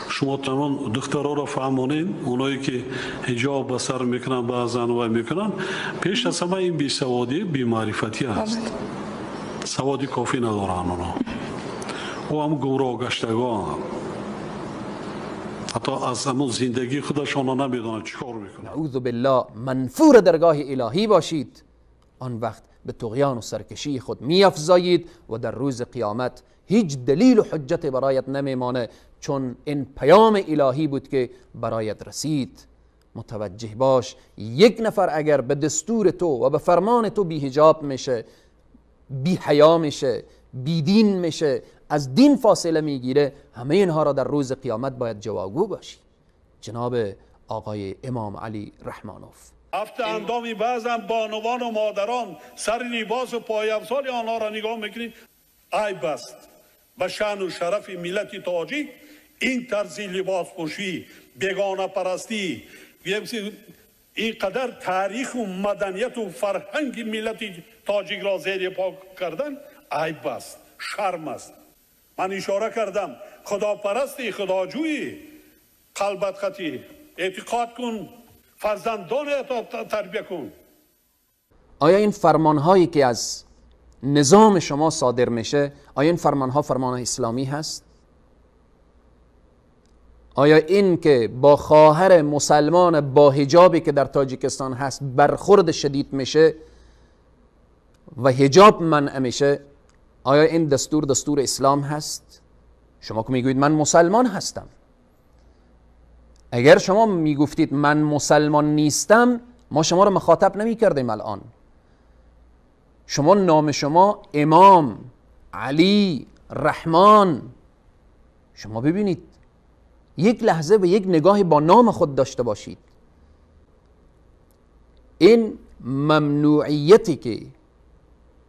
شما تمام دخترها را فهمونین، اونایی که حجاب به سر میکنن بعضن و میکنن، پیش از همه این بیسوادی بی‌معرفتی است. سوادی کافی ندارن اونا و هم گمراه گشتگان، حتی از همون زندگی خودشان نمیدونن چیکار میکنن. نعوذ بالله منفور درگاه الهی باشید، آن وقت به طغیان و سرکشی خود میافزایید و در روز قیامت هیچ دلیل و حجت برایت نمیمانه، چون این پیام الهی بود که برایت رسید. متوجه باش یک نفر اگر به دستور تو و به فرمان تو بی حجاب میشه، بی حیا میشه، بی دین میشه، از دین فاصله میگیره، همه اینها را در روز قیامت باید جواگو باشی. جناب آقای امام علی رحمانوف. هفته اندامی بعضم بانوان و مادران سر لباس و پایافزار آنها را نگاه میکنید، عیب است به شأن و شرف ملت تاجیک این طرز لباس پوشی، بیگانه پرستی، اینقدر تاریخ و مدنیت و فرهنگ ملت تاجیک را زیر پا کردن عیب است، شرم است. من اشاره کردم خداپرستی، خداجویی، قلبت خطی، اعتقاد کن، فرزندان تربیه کن. آیا این فرمانهایی که از نظام شما صادر میشه، آیا این فرمانها فرمان اسلامی هست؟ آیا این که با خواهر مسلمان با حجابی که در تاجیکستان هست برخورد شدید میشه و حجاب منع میشه، آیا این دستور اسلام هست؟ شما که میگویید من مسلمان هستم، اگر شما میگفتید من مسلمان نیستم، ما شما رو مخاطب نمی کردیم. الان شما نام شما امام علی رحمان، شما ببینید یک لحظه به یک نگاهی با نام خود داشته باشید. این ممنوعیتی که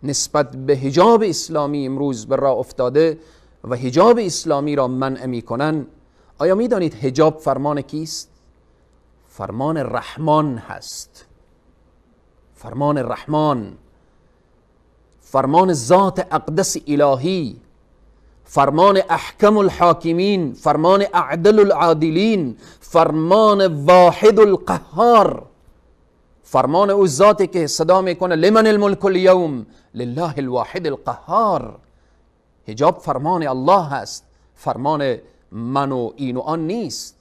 نسبت به حجاب اسلامی امروز به راه افتاده و حجاب اسلامی را منع میکنن، آیا میدانید حجاب فرمان کیست؟ فرمان رحمان هست. فرمان رحمان، فرمان ذات اقدس الهی، فرمان احکم الحاکمین، فرمان اعدل العادلین، فرمان واحد القهار، فرمان او ذاتی که صدا میکنه لمن الملک اليوم لله الواحد القهار. حجاب فرمان الله هست، فرمان من و این و آن نیست.